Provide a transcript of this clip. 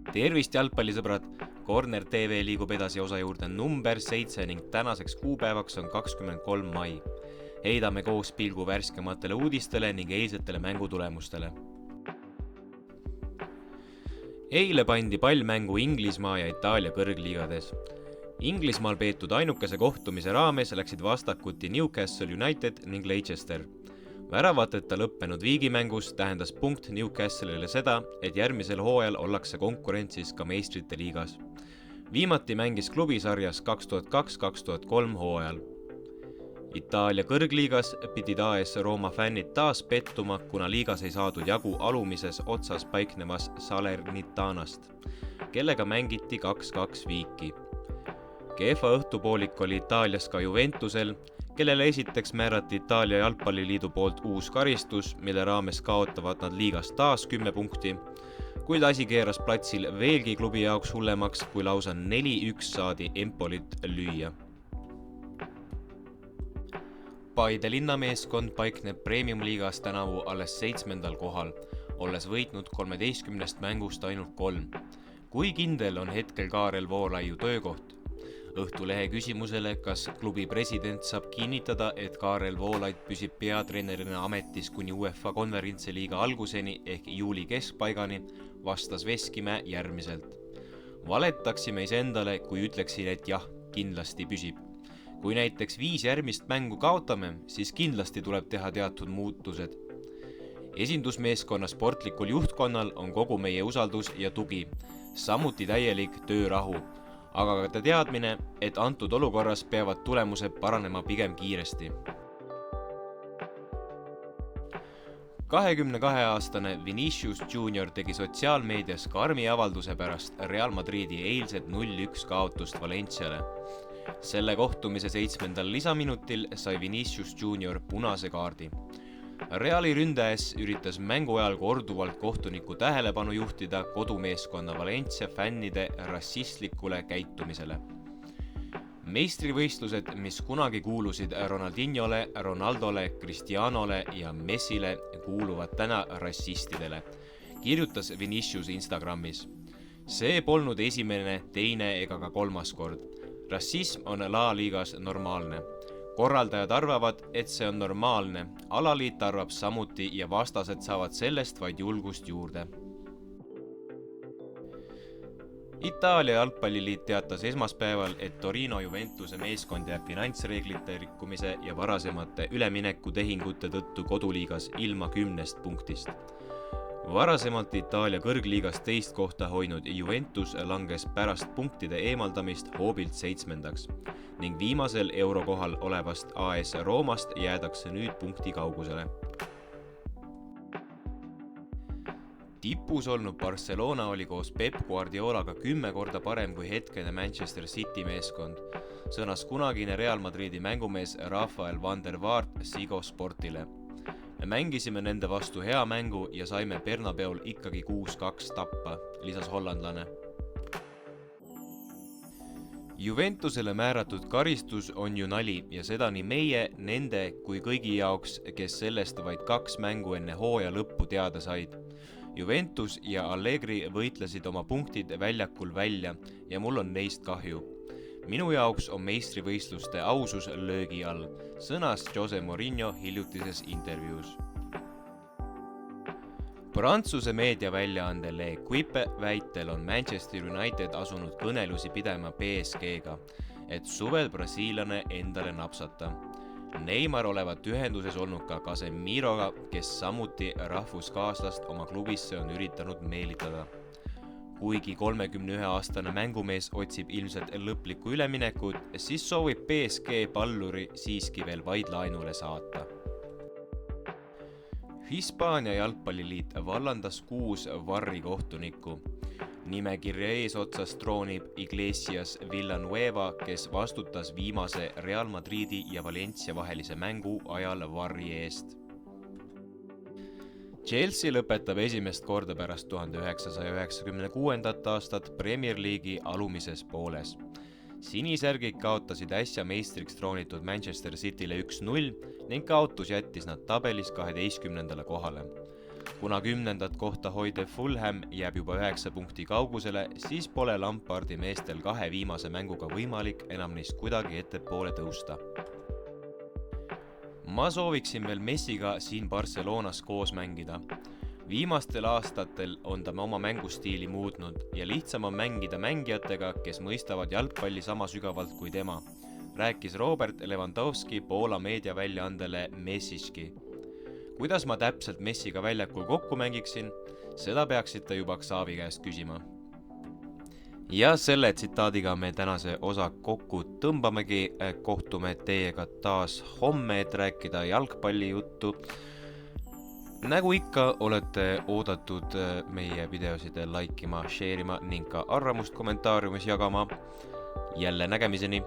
Tervist jalgpallisõbrad! Corner TV liigub edasi osa juurde number 7 ning tänaseks kuupäevaks on 23. mai. Heidame koos pilgu värskematele uudistele ning eilsetele mängutulemustele. Eile pandi pallmängu Inglismaa ja Itaalia kõrgliigades. Inglismaal peetud ainukese kohtumise raames läksid vastakuti Newcastle United ning Leicester. Väravateta lõppenud viigimängus tähendas punkt Newcastle'ile seda, et järgmisel hooajal ollakse konkurentsis ka meistrite liigas. Viimati mängis klubisarjas 2002-2003 hooajal. Itaalia kõrgliigas pidid AS Rooma fännid taas pettuma, kuna liigas ei saadud jagu alumises otsas paiknevas Salernitanast, kellega mängiti 2-2 viiki. Kehva õhtupoolik oli Itaalias ka Juventusel, kellele esiteks määrati Itaalia jalgpalliliidu poolt uus karistus, mille raames kaotavad nad liigas taas 10 punkti, kuid asi keeras platsil veelgi klubi jaoks hullemaks, kui lausa 4-1 saadi Empolit lüüa. Paide linnameeskond paikneb Premium-liigas tänavu alles 7. kohal, olles võitnud 13 mängust ainult 3. Kui kindel on hetkel Kaarel Voolaiu töökoht? Õhtulehe küsimusele, kas klubi president saab kinnitada, et Kaarel Voolaid püsib peatreenerina ametis kuni UEFA konverentsiliiga alguseni ehk juuli keskpaigani, vastas Veskimäe järgmiselt. Valetaksime iseendale, kui ütleksin, et jah, kindlasti püsib. Kui näiteks 5 järgmist mängu kaotame, siis kindlasti tuleb teha teatud muutused. Esindusmeeskonna sportlikul juhtkonnal on kogu meie usaldus ja tugi, samuti täielik töörahu. Aga ka teadmine, et antud olukorras peavad tulemused paranema pigem kiiresti. 22-aastane Vinicius Junior tegi sotsiaalmeedias karmi avalduse pärast Real Madridi eilset 0-1 kaotust Valenciale. Selle kohtumise 7. lisaminutil sai Vinicius Junior punase kaardi. Reali ründajas üritas mängu ajal korduvalt kohtuniku tähelepanu juhtida kodumeeskonna Valencia fännide rassistlikule käitumisele. Meistrivõistlused, mis kunagi kuulusid Ronaldinhole, Ronaldole, Cristianole ja Messile, kuuluvad täna rassistidele, kirjutas Vinicius Instagramis. See polnud esimene, teine ega ka 3. kord. Rassism on La Ligas normaalne. Korraldajad arvavad, et see on normaalne, alaliit arvab samuti ja vastased saavad sellest vaid julgust juurde. Itaalia jalgpalliliit teatas esmaspäeval, et Torino Juventuse meeskond jääb finantsreeglite rikkumise ja varasemate üleminekutehingute tõttu koduliigas ilma 10 punktist. Varasemalt Itaalia kõrgliigas 2. kohta hoidnud Juventus langes pärast punktide eemaldamist hoobilt 7. ning viimasel eurokohal olevast AS Roomast jäädakse nüüd punkti kaugusele. Tipus olnud Barcelona oli koos Pep Guardiolaga 10 korda parem kui hetkene Manchester City meeskond, sõnas kunagine Real Madridi mängumees Rafael van der Vaart Sigo Sportile. Me mängisime nende vastu hea mängu ja saime Bernabeul ikkagi 6-2 tappa, lisas hollandlane. Juventusele määratud karistus on ju nali ja seda nii meie, nende kui kõigi jaoks, kes sellest vaid 2 mängu enne hooaja lõppu teada said. Juventus ja Allegri võitlesid oma punktid väljakul välja ja mul on neist kahju. Minu jaoks on meistrivõistluste ausus löögi all, sõnas Jose Mourinho hiljutises intervjuus. Prantsuse meediaväljaande L'Equipe väitel on Manchester United asunud kõnelusi pidama PSG-ga, et suvel brasiillane endale napsata. Neymar olevat ühenduses olnud ka Casemiroga, kes samuti rahvuskaaslast oma klubisse on üritanud meelitada. Kuigi 31-aastane mängumees otsib ilmselt lõplikku üleminekut, siis soovib PSG palluri siiski veel vaid laenule saata. Hispaania jalgpalliliit vallandas 6 varri kohtunikku. Nimekirja eesotsas troonib Iglesias Villanueva, kes vastutas viimase Real Madridi ja Valencia vahelise mängu ajal varri eest. Chelsea lõpetab esimest korda pärast 1996. aastat Premier League'i alumises pooles. Sinisärgid kaotasid äsja meistriks troonitud Manchester Cityle 1-0 ning kaotus jättis nad tabelis 12. kohale. Kuna 10. kohta hoidev Fulham jääb juba 9 punkti kaugusele, siis pole Lampardi meestel 2 viimase mänguga võimalik enam neist kuidagi ettepoole tõusta. Ma sooviksin veel Messiga siin Barcelonas koos mängida. Viimastel aastatel on ta oma mängustiili muutnud ja lihtsam on mängida mängijatega, kes mõistavad jalgpalli sama sügavalt kui tema, rääkis Robert Lewandowski Poola meediaväljaandele Messiski. Kuidas ma täpselt Messiga väljakul kokku mängiksin, seda peaksite juba Xavi käest küsima. Ja selle tsitaadiga me tänase osa kokku tõmbamegi, kohtume teiega taas homme, et rääkida jalgpallijuttu. Nagu ikka olete oodatud meie videosid laikima, share'ima ning ka arvamust kommentaariumis jagama. Jälle nägemiseni!